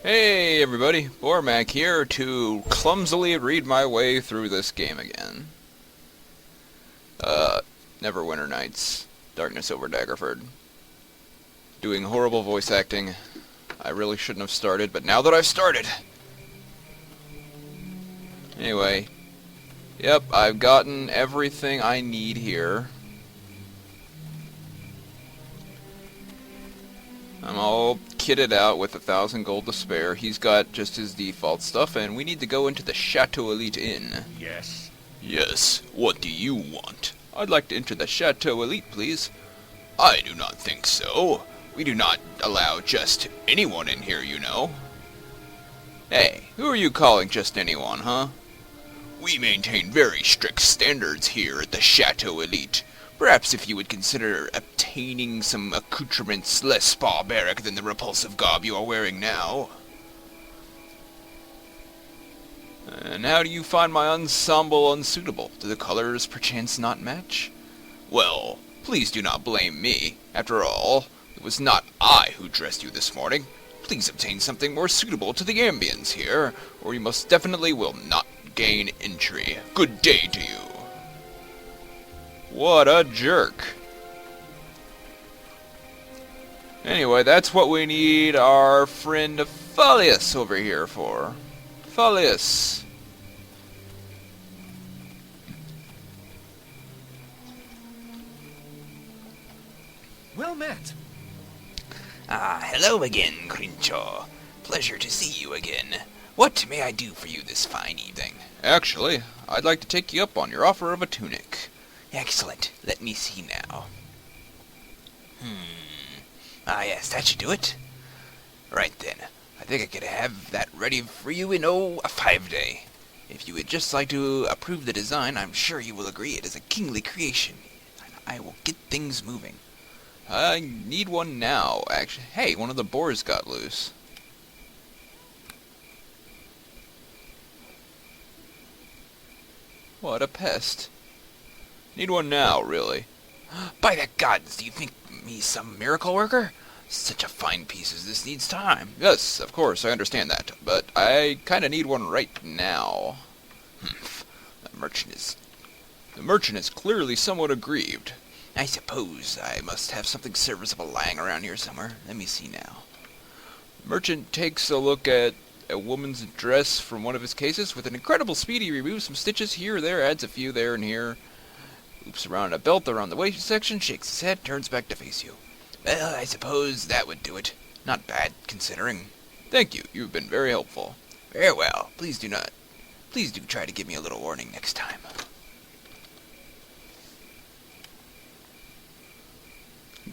Hey everybody, Bormac here to clumsily read my way through this game again. Neverwinter Nights, Darkness over Daggerford. Doing horrible voice acting. I really shouldn't have started, but now that I've started! Anyway, yep, I've gotten everything I need here. I'm all kitted out with 1,000 gold to spare. He's got just his default stuff, and we need to go into the Chateau Elite Inn. Yes. Yes, what do you want? I'd like to enter the Chateau Elite, please. I do not think so. We do not allow just anyone in here, you know. Hey, who are you calling just anyone, huh? We maintain very strict standards here at the Chateau Elite. Perhaps if you would consider obtaining some accoutrements less barbaric than the repulsive garb you are wearing now. And how do you find my ensemble unsuitable? Do the colors perchance not match? Well, please do not blame me. After all, it was not I who dressed you this morning. Please obtain something more suitable to the ambience here, or you most definitely will not gain entry. Good day to you. What a jerk. Anyway, that's what we need our friend Falius over here for. Falius. Well met. Hello again, Crenshaw. Pleasure to see you again. What may I do for you this fine evening? Actually, I'd like to take you up on your offer of a tunic. Excellent. Let me see now. Yes, that should do it. Right then. I think I could have that ready for you in, a 5-day. If you would just like to approve the design, I'm sure you will agree it is a kingly creation. And I will get things moving. I need one now, actually. Hey, one of the boars got loose. What a pest. Need one now, really. By the gods, do you think me some miracle worker? Such a fine piece as this needs time. Yes, of course, I understand that. But I kinda need one right now. The merchant is clearly somewhat aggrieved. I suppose I must have something serviceable lying around here somewhere. Let me see now. Merchant takes a look at a woman's dress from one of his cases. With an incredible speed, he removes some stitches here or there, adds a few there and here. Loops around a belt around the waist section, shakes his head, turns back to face you. Well, I suppose that would do it. Not bad, considering. Thank you. You've been very helpful. Very well. Please do try to give me a little warning next time.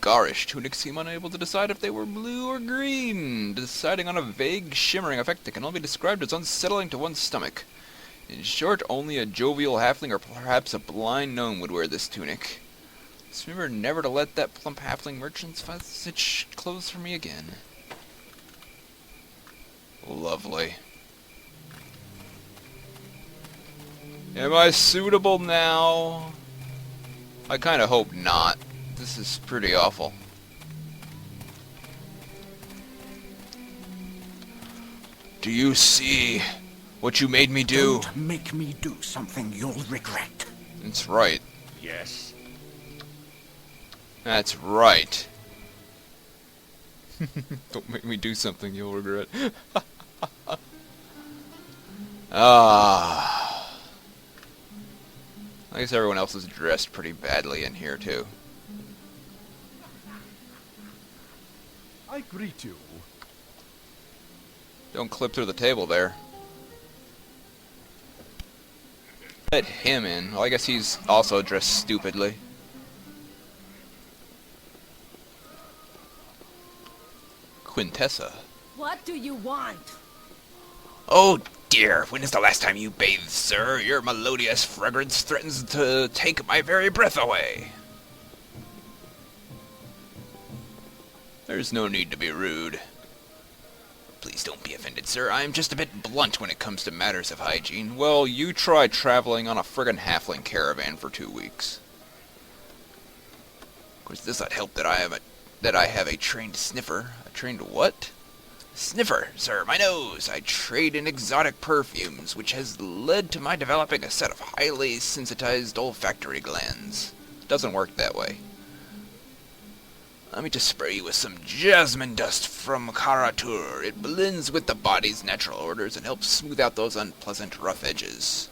Garish tunics seem unable to decide if they were blue or green, deciding on a vague, shimmering effect that can only be described as unsettling to one's stomach. In short, only a jovial halfling or perhaps a blind gnome would wear this tunic. Just remember never to let that plump halfling merchant stitch clothes for me again. Lovely. Am I suitable now? I kinda hope not. This is pretty awful. Do you see what you made me do? Don't make me do something you'll regret. That's right. Yes. That's right. Don't make me do something you'll regret. I guess everyone else is dressed pretty badly in here, too. I greet you. Don't clip through the table there. Let him in. Well, I guess he's also dressed stupidly. Quintessa. What do you want? Oh dear, when is the last time you bathed, sir? Your melodious fragrance threatens to take my very breath away. There's no need to be rude. Please don't be offended, sir. I'm just a bit blunt when it comes to matters of hygiene. Well, you try traveling on a friggin' halfling caravan for 2 weeks. Of course, this would help that I have a trained sniffer. A trained what? Sniffer, sir, my nose. I trade in exotic perfumes, which has led to my developing a set of highly sensitized olfactory glands. Doesn't work that way. Let me just spray you with some jasmine dust from Karatur. It blends with the body's natural odors and helps smooth out those unpleasant rough edges.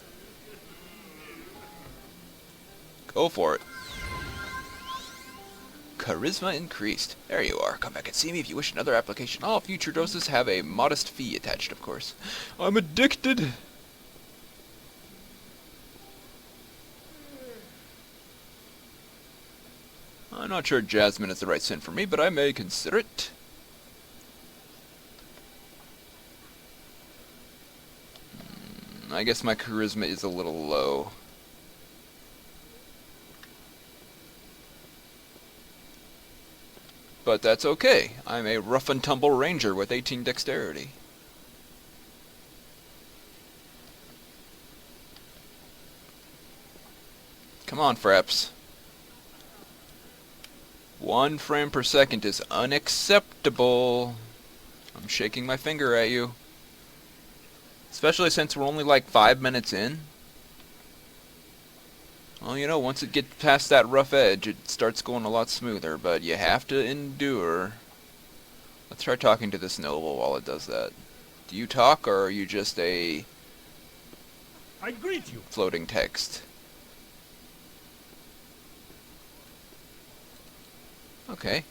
Go for it. Charisma increased. There you are. Come back and see me if you wish another application. All future doses have a modest fee attached, of course. I'm addicted. I'm not sure jasmine is the right scent for me, but I may consider it. I guess my charisma is a little low. But that's okay. I'm a rough and tumble ranger with 18 dexterity. Come on, Fraps. 1 frame per second is unacceptable. I'm shaking my finger at you. Especially since we're only like 5 minutes in. Well, you know, once it gets past that rough edge, it starts going a lot smoother, but you have to endure. Let's try talking to this noble while it does that. Do you talk, or are you just a I greet you. floating text? Okay.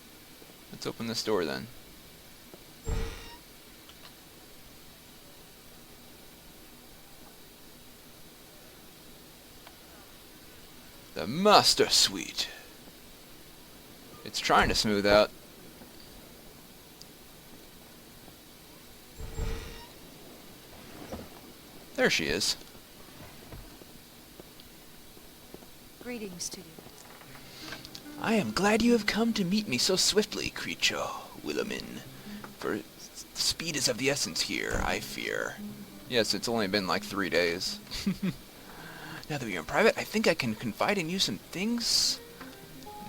Let's open this door then. The Master Suite. It's trying to smooth out. There she is. Greetings to you. I am glad you have come to meet me so swiftly, creature, Willimin. For speed is of the essence here, I fear. Yes, it's only been like 3 days. Now that we are in private, I think I can confide in you some things.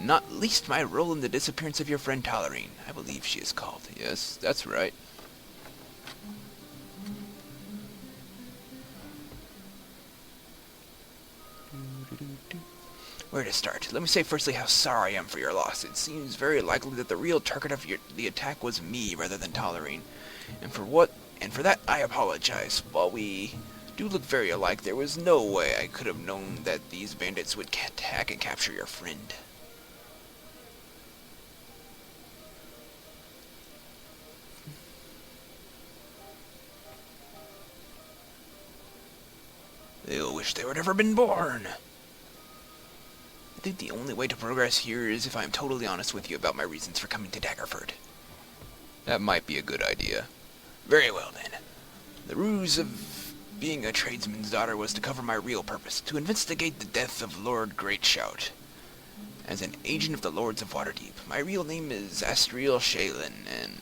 Not least my role in the disappearance of your friend Tolerine. I believe she is called. Yes, that's right. Where to start? Let me say firstly how sorry I am for your loss. It seems very likely that the real target of the attack was me rather than Tolerine. And for that I apologize. While we do look very alike, there was no way I could have known that these bandits would attack and capture your friend. They'll wish they would ever been born. I think the only way to progress here is if I am totally honest with you about my reasons for coming to Daggerford. That might be a good idea. Very well then. The ruse of being a tradesman's daughter was to cover my real purpose, to investigate the death of Lord Greatshout. As an agent of the Lords of Waterdeep, my real name is Astriel Shaylin, and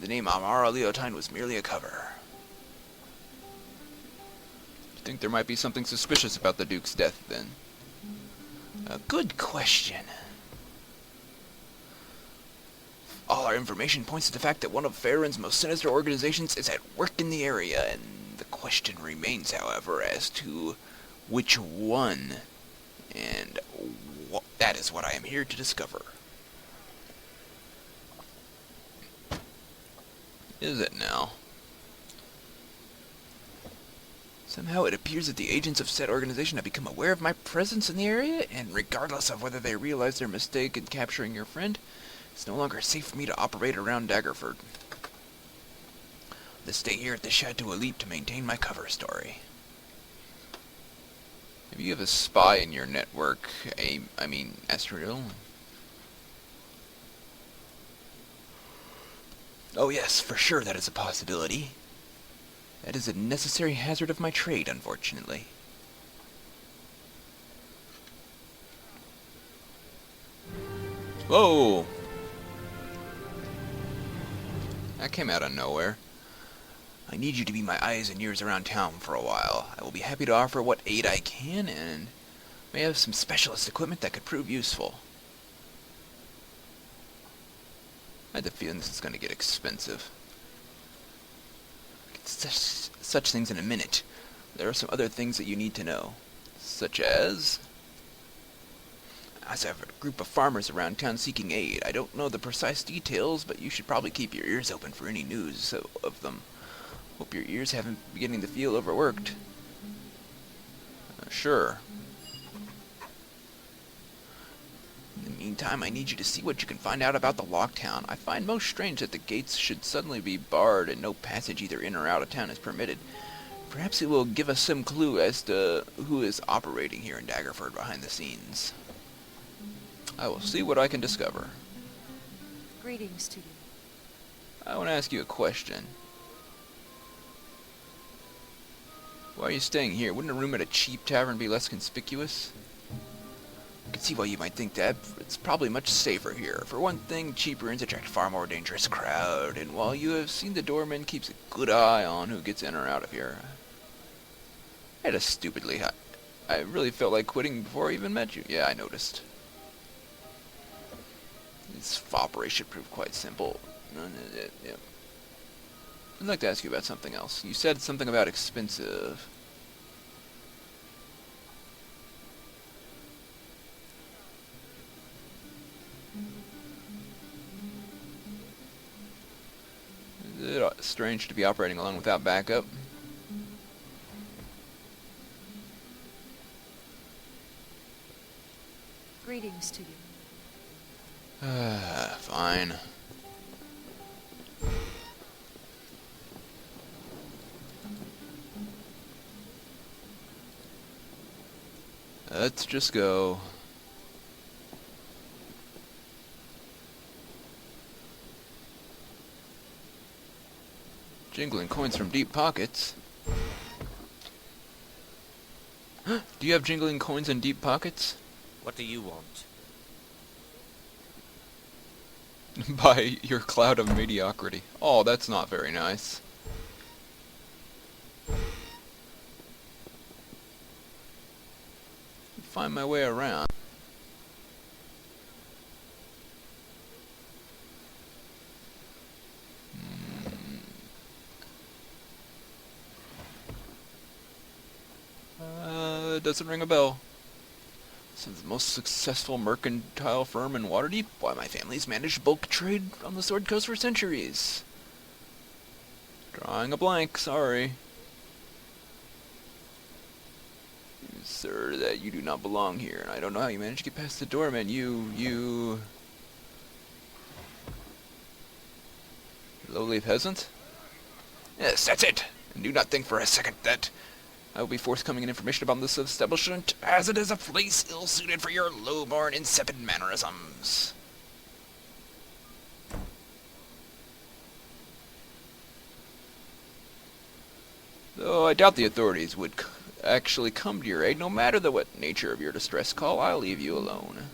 the name Amara Leotine was merely a cover. I think there might be something suspicious about the Duke's death, then. A good question. All our information points to the fact that one of Faerun's most sinister organizations is at work in the area, and the question remains, however, as to which one. And that is what I am here to discover. Is it now? Somehow it appears that the agents of said organization have become aware of my presence in the area, and regardless of whether they realize their mistake in capturing your friend, it's no longer safe for me to operate around Daggerford. Let's stay here at the Chateau Elite to maintain my cover story. If you have a spy in your network, Astriel. Oh yes, for sure that is a possibility. That is a necessary hazard of my trade, unfortunately. Whoa! That came out of nowhere. I need you to be my eyes and ears around town for a while. I will be happy to offer what aid I can, and may have some specialist equipment that could prove useful. I had the feeling this is going to get expensive. Get such things in a minute. There are some other things that you need to know, such as I have a group of farmers around town seeking aid. I don't know the precise details, but you should probably keep your ears open for any news of them. Hope your ears haven't been beginning to feel overworked. Sure. In the meantime, I need you to see what you can find out about the locked town. I find most strange that the gates should suddenly be barred and no passage either in or out of town is permitted. Perhaps it will give us some clue as to who is operating here in Daggerford behind the scenes. I will see what I can discover. Greetings to you. I want to ask you a question. Why are you staying here? Wouldn't a room at a cheap tavern be less conspicuous? I can see why you might think that. It's probably much safer here. For one thing, cheaper inns attract a far more dangerous crowd, and while you have seen the doorman keeps a good eye on who gets in or out of here. I had a stupidly high... I really felt like quitting before I even met you. Yeah, I noticed. This operation proved quite simple. Yeah. I'd like to ask you about something else. You said something about expensive. Is it strange to be operating alone without backup? Greetings to you. Fine. Let's just go. Jingling coins from deep pockets. Do you have jingling coins in deep pockets? What do you want? By your cloud of mediocrity. Oh, that's not very nice. Find my way around. It doesn't ring a bell. This is the most successful mercantile firm in Waterdeep. Why, my family's managed bulk trade on the Sword Coast for centuries. Drawing a blank, sorry. Sir, that you do not belong here, and I don't know how you managed to get past the doorman. You... lowly peasant? Yes, that's it! And do not think for a second that I will be forthcoming in information about this establishment, as it is a place ill-suited for your low-born, insipid mannerisms. Though I doubt the authorities would actually come to your aid, no matter the what nature of your distress call, I'll leave you alone.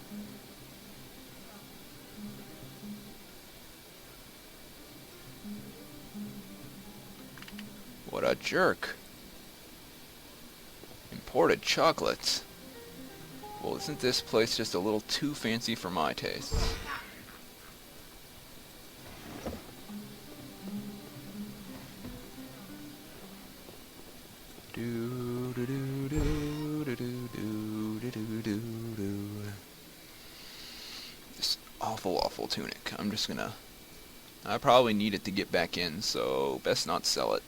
What a jerk. Imported chocolates. Well, isn't this place just a little too fancy for my tastes? This awful tunic. I'm just gonna... I probably need it to get back in, so best not sell it.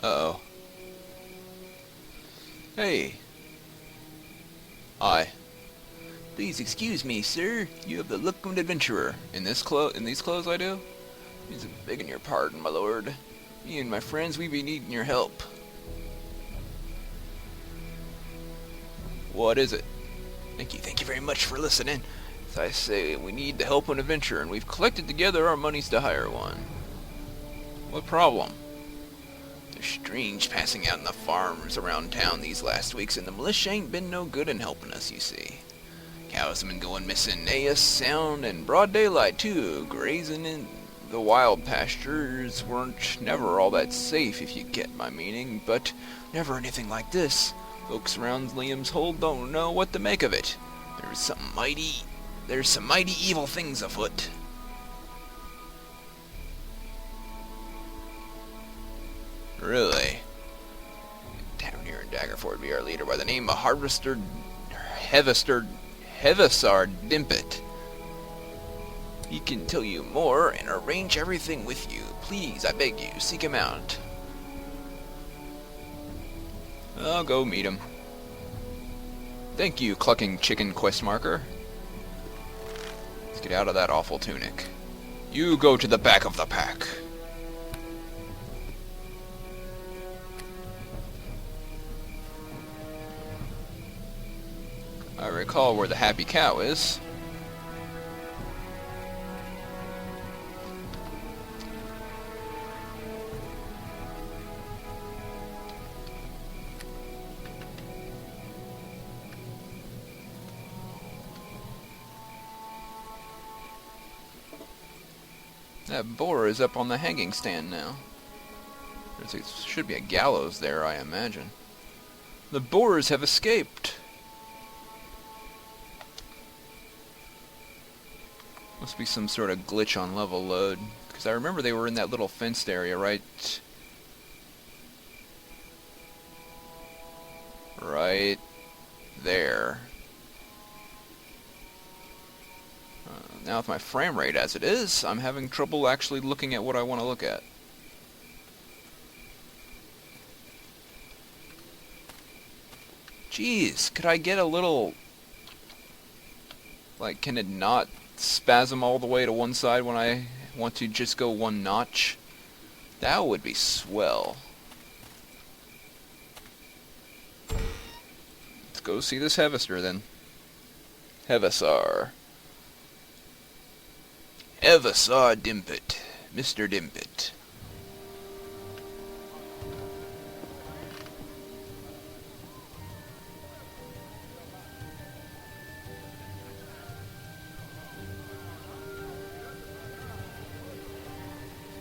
Uh-oh. Hey. Hi. Please excuse me, sir. You have the look of an adventurer. In these clothes I do? Please begging your pardon, my lord. Me and my friends, we be needing your help. What is it? Thank you very much for listening. As I say, we need the help of an adventurer, and we've collected together our monies to hire one. What problem? There's strange passing out in the farms around town these last weeks, and the militia ain't been no good in helping us, you see. Cows have been going missing, sound, and broad daylight, too, grazing in the wild pastures weren't never all that safe, if you get my meaning, but never anything like this. Folks around Liam's Hold don't know what to make of it. There's some mighty evil things afoot. Really? Down here in Daggerford, be our leader by the name of Heavisar Dimpet. He can tell you more and arrange everything with you. Please, I beg you, seek him out. I'll go meet him. Thank you, clucking chicken quest marker. Let's get out of that awful tunic. You go to the back of the pack. I recall where the happy cow is. That boar is up on the hanging stand now. There should be a gallows there, I imagine. The boars have escaped. Must be some sort of glitch on level load. Because I remember they were in that little fenced area right there. Now with my frame rate as it is, I'm having trouble actually looking at what I want to look at. Jeez, could I get a little... Like, can it not spasm all the way to one side when I want to just go one notch? That would be swell. Let's go see this Heavisar then. Heavisar. Heavisar Dimpet. Mr. Dimpet.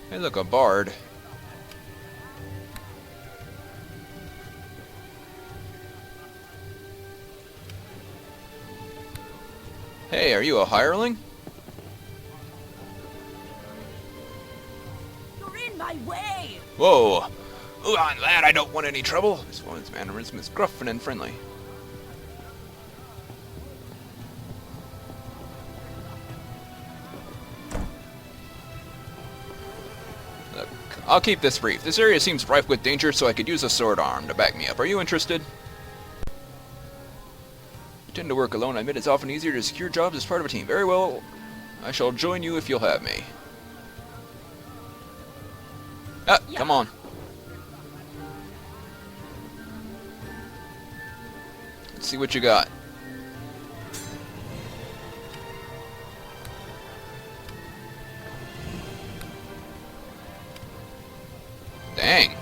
Hey, look, a bard. Hey, are you a hireling? You're in my way! Whoa! Move on, lad, I don't want any trouble. This woman's mannerism is gruff and unfriendly. Look, I'll keep this brief. This area seems rife with danger, so I could use a sword arm to back me up. Are you interested? You tend to work alone. I admit it's often easier to secure jobs as part of a team. Very well, I shall join you if you'll have me. Ah, yeah. Come on. Let's see what you got. Dang.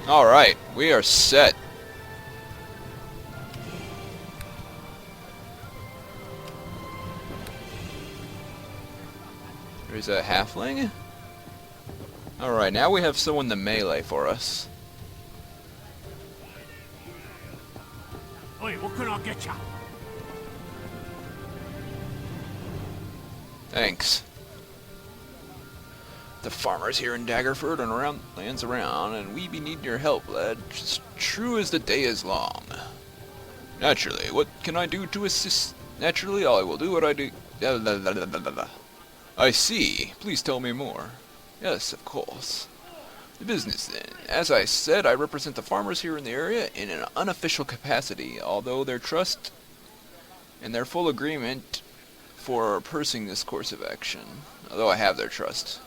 Alright, we are set. There's a halfling. Alright, now we have someone to melee for us. Oi, what can I get ya? Thanks. The farmers here in Daggerford and around lands around, and we be needing your help, lad. Just true as the day is long. Naturally, what can I do to assist? Naturally, I will do what I do. I see. Please tell me more. Yes, of course. The business, then. As I said, I represent the farmers here in the area in an unofficial capacity, although their trust and their full agreement for pursuing this course of action. Although I have their trust.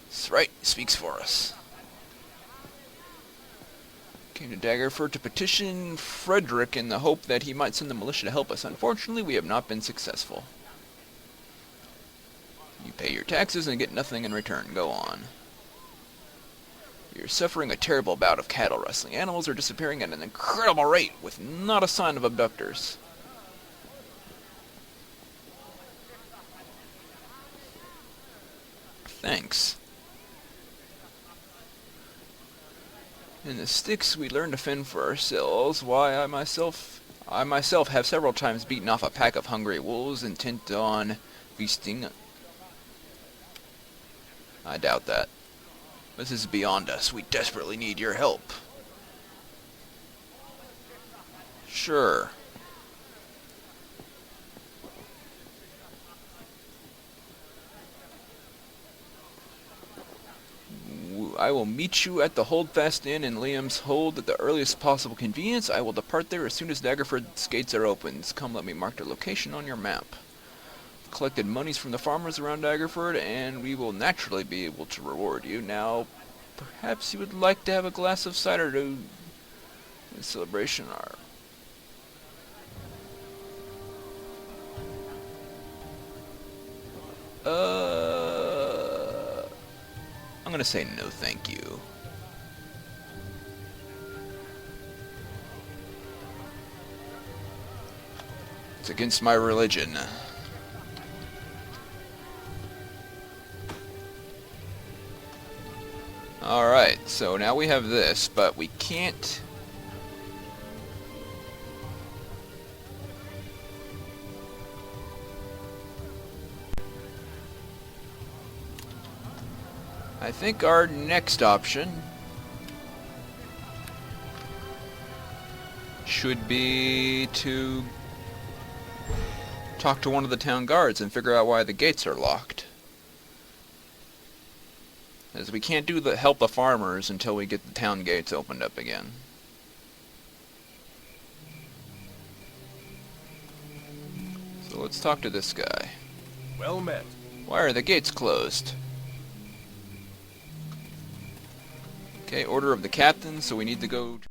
That's right, speaks for us. Came to Daggerford to petition Frederick in the hope that he might send the militia to help us. Unfortunately, we have not been successful. You pay your taxes and get nothing in return. Go on. You're suffering a terrible bout of cattle rustling. Animals are disappearing at an incredible rate, with not a sign of abductors. Thanks. In the sticks we learn to fend for ourselves. Why, I myself have several times beaten off a pack of hungry wolves intent on feasting. I doubt that. This is beyond us. We desperately need your help. Sure. I will meet you at the Holdfast Inn in Liam's Hold at the earliest possible convenience. I will depart there as soon as Daggerford's gates are opened. Come, let me mark the location on your map. Collected monies from the farmers around Daggerford, and we will naturally be able to reward you. Now, perhaps you would like to have a glass of cider to in celebration. I'm gonna say no thank you. It's against my religion. Alright, so now we have this, but we can't... I think our next option should be to talk to one of the town guards and figure out why the gates are locked. As we can't do help the farmers until we get the town gates opened up again. So let's talk to this guy. Well met. Why are the gates closed? Okay, order of the captain, so we need to go to